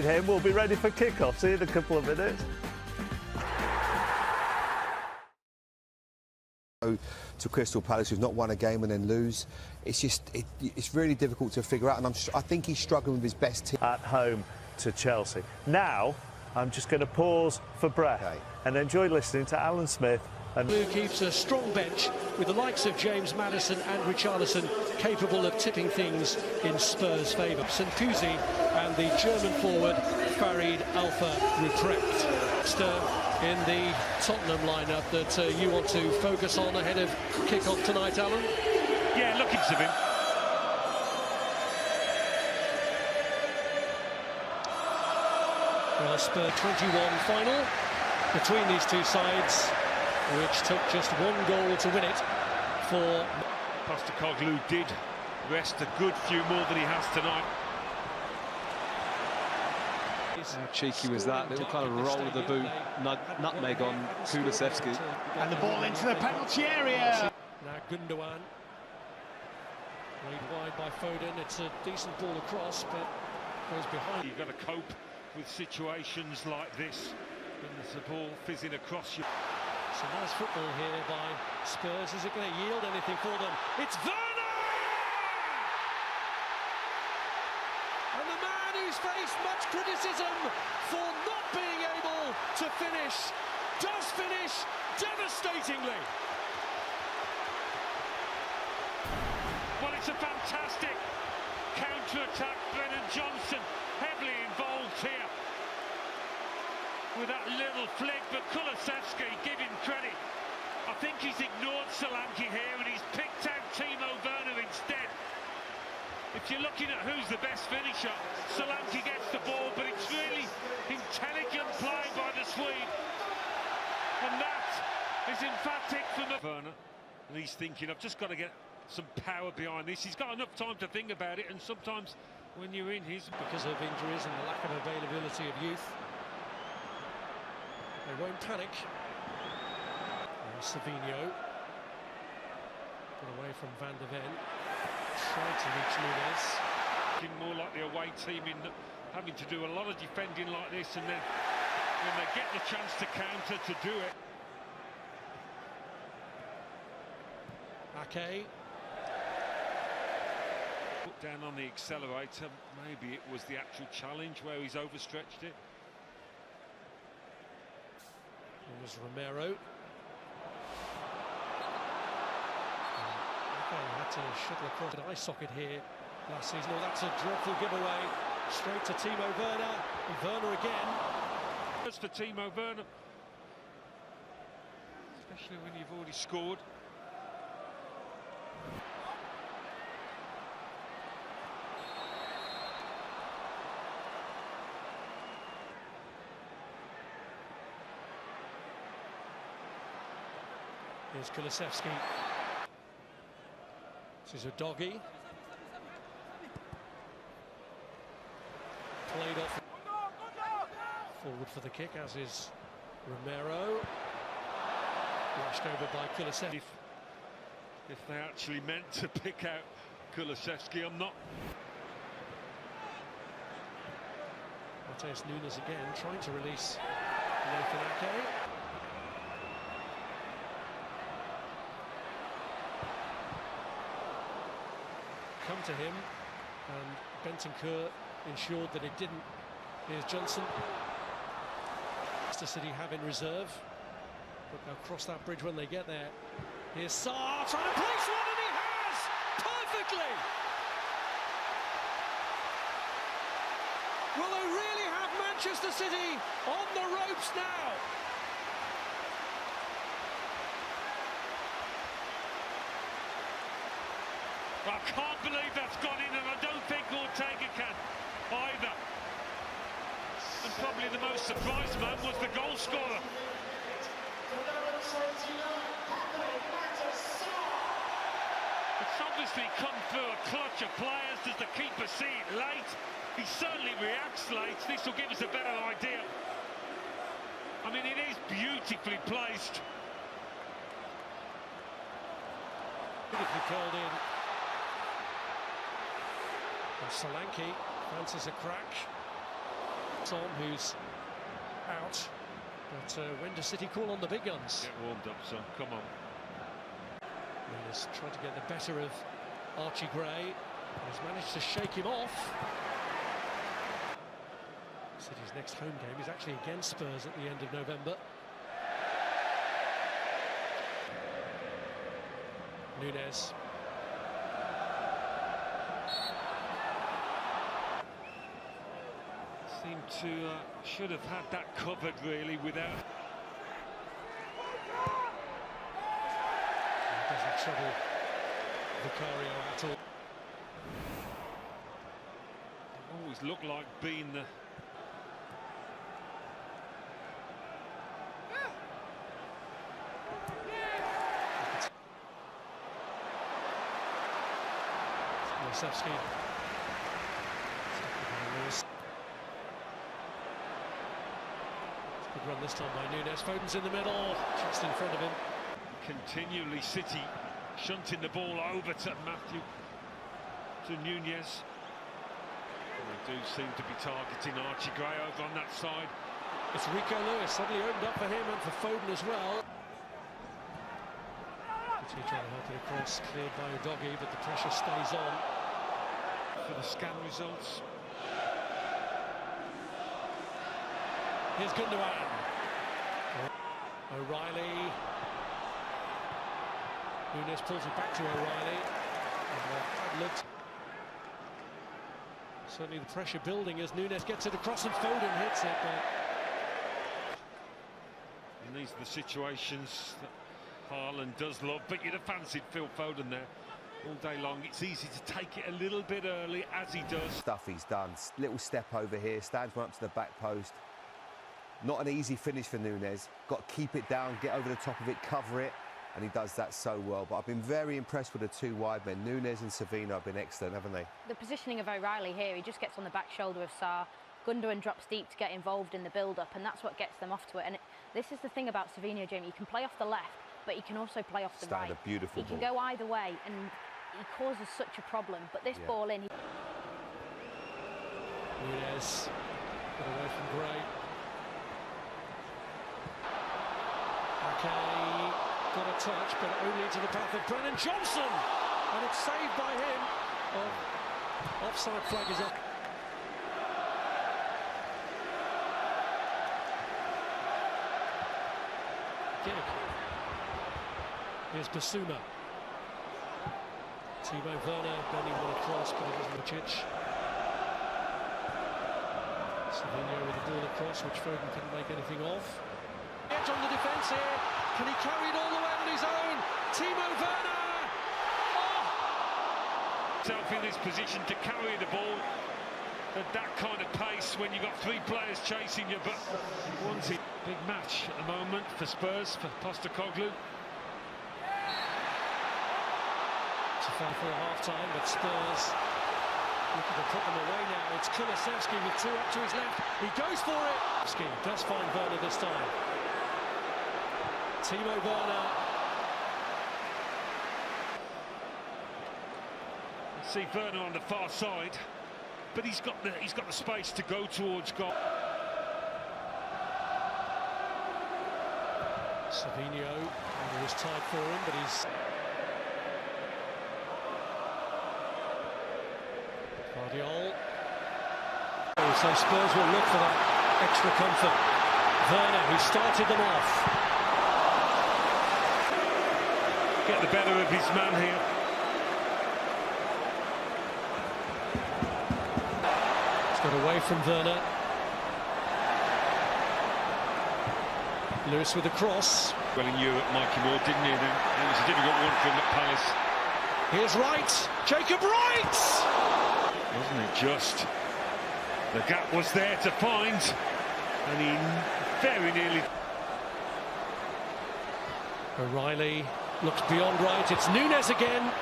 Him, we'll be ready for kick-off. See you in a couple of minutes. To Crystal Palace, who've not won a game and then lose, it's just it's really difficult to figure out, and I think he's struggling with his best team at home to Chelsea. Now I'm just going to pause for breath and enjoy listening to Alan Smith. And Blue keeps a strong bench with the likes of James Maddison and Richarlison capable of tipping things in Spurs' favour. St Kusi and the German forward Farid Alpha Ruprecht in the Tottenham lineup that you want to focus on ahead of kick-off tonight, Alan? Yeah, looking to him. Well, Spurs 21 final between these two sides, which took just one goal to win it for... Postecoglou did rest a good few more than he has tonight. How cheeky was that? Little kind of roll of the boot, nutmeg on Kulusevski. And the ball into the penalty area. Now Gündoğan, laid wide by Foden. It's a decent ball across, but goes behind. You've got to cope with situations like this when there's a ball fizzing across you. Some nice football here by Spurs. Is it going to yield anything for them? It's Werner! And the man who's faced much criticism for not being able to finish, does finish devastatingly. Well, it's a fantastic counter-attack. Brennan Johnson heavily involved here with that little flick, but Kulusevski, give him credit. I think he's ignored Solanke here and he's picked out Timo Werner instead. If you're looking at who's the best finisher, Solanke gets the ball, but it's really intelligent play by the Swede. And that is emphatic from Werner. And he's thinking, I've just got to get some power behind this. He's got enough time to think about it, and sometimes when you're in his... Because of injuries and the lack of availability of youth, they won't panic. And Savinho, put away from Van de Ven. Tried to reach Nunes. Looking more like the away team in having to do a lot of defending like this, and then when they get the chance to counter to do it. Ake. Put down on the accelerator. Maybe it was the actual challenge where he's overstretched it. It was Romero. Had to shuttle across an eye socket here last season. Oh, that's a dreadful giveaway. Straight to Timo Werner. And Werner again. That's for Timo Werner. Especially when you've already scored. Here's Kulusevski. This is a doggy. Played off. Forward for the kick, as is Romero. Washed over by Kulusevski. If they actually meant to pick out Kulusevski, I'm not. Matheus Nunes again, trying to release Nathan Ake. Come to him, and Bentancur ensured that it didn't. Here's Johnson. Leicester City have in reserve, but they'll cross that bridge when they get there. Here's Sarr trying to place one, and he has perfectly. Will they really have Manchester City on the ropes now? I can't believe that's gone in, and I don't think Ortega can either. And probably the most surprised man was the goal scorer. It's obviously come through a clutch of players. Does the keeper see it late? He certainly reacts late. This will give us a better idea. I mean, it is beautifully placed. Beautifully curled in. And Solanke fancies a crack. Son, who's out. But when does City call on the big guns? Get warmed up, son. Come on. Nunes tried to get the better of Archie Gray. He's managed to shake him off. City's next home game is actually against Spurs at the end of November. Nunes. Seemed to should have had that covered really without. He doesn't trouble Vicario at all. Always looked like being the. Kulusevski. Good run this time by Nunes. Foden's in the middle, just in front of him. Continually City shunting the ball over to Matheus, to Nunes. And they do seem to be targeting Archie Gray over on that side. It's Rico Lewis suddenly opened up for him and for Foden as well. City trying to help it across, cleared by Udogie, but the pressure stays on. For the scan results. Here's Gündoğan. O'Reilly. Nunes pulls it back to O'Reilly. Looked. Certainly the pressure building as Nunes gets it across and Foden hits it. And these are the situations that Haaland does love, but you'd have fancied Phil Foden there all day long. It's easy to take it a little bit early, as he does. Stuff he's done. Little step over here, stands one up to the back post. Not an easy finish for Nunes. Got to keep it down, get over the top of it, cover it, and he does that so well. But I've been very impressed with the two wide men. Nunes and Savino have been excellent, haven't they? The positioning of O'Reilly here, he just gets on the back shoulder of Sarr. Gündoğan drops deep to get involved in the build-up, and that's what gets them off to it. And this is the thing about Savino, Jamie. He can play off the left, but he can also play off the right. A beautiful He can ball. go either way, and he causes such a problem. But this ball in... Nunes got away from Gray. Okay, got a touch, but only into the path of Brennan Johnson, and it's saved by him. Offside flag is up. Kick. Here's Basuma. Timo Werner bending one across, but it doesn't reach. Savino with the ball across, which Foden couldn't make anything of. Edge on the defence here. Can he carry it all the way on his own? Timo Werner! Self in this position to carry the ball at that kind of pace when you've got three players chasing you, but once it big match at the moment for Spurs, for Postecoglou. It's a foul for half-time, but Spurs looking to put them away now. It's Kulusevski with two up to his left. He goes for it. Ski does find Werner this time. Timo Werner. See Werner on the far side, but he's got the space to go towards goal. Savino, it was tight for him, but he's... Guardiola. So Spurs will look for that extra comfort. Werner, who started them off. Get the better of his man here. He's got away from Werner. Lewis with a cross. Well, in Europe, Mikey Moore, didn't he? Then it was a difficult one for him at Palace. Here's Wright. Jacob Wright! Wasn't it just? The gap was there to find, and he very nearly. O'Reilly looks beyond Wright. It's Nunes again.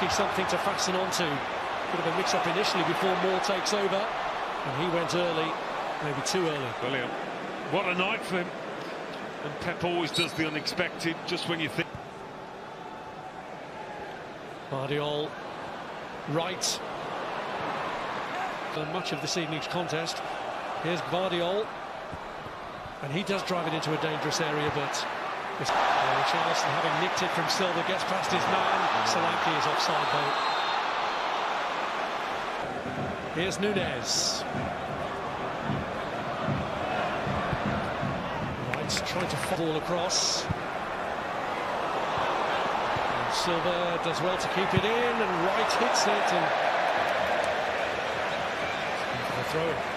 Something to fasten onto. Bit of a mix-up initially before Moore takes over, and he went early, maybe too early. Brilliant. What a night for him. And Pep always does the unexpected, just when you think. Guardiola, Wright. For much of this evening's contest, Here's Guardiola, and he does drive it into a dangerous area, but Richarlison, having nicked it from Silva, gets past his man. Solanke is offside though. Here's Nunes. Wright's trying to fall across. And Silva does well to keep it in, and Wright hits it. And for the throw.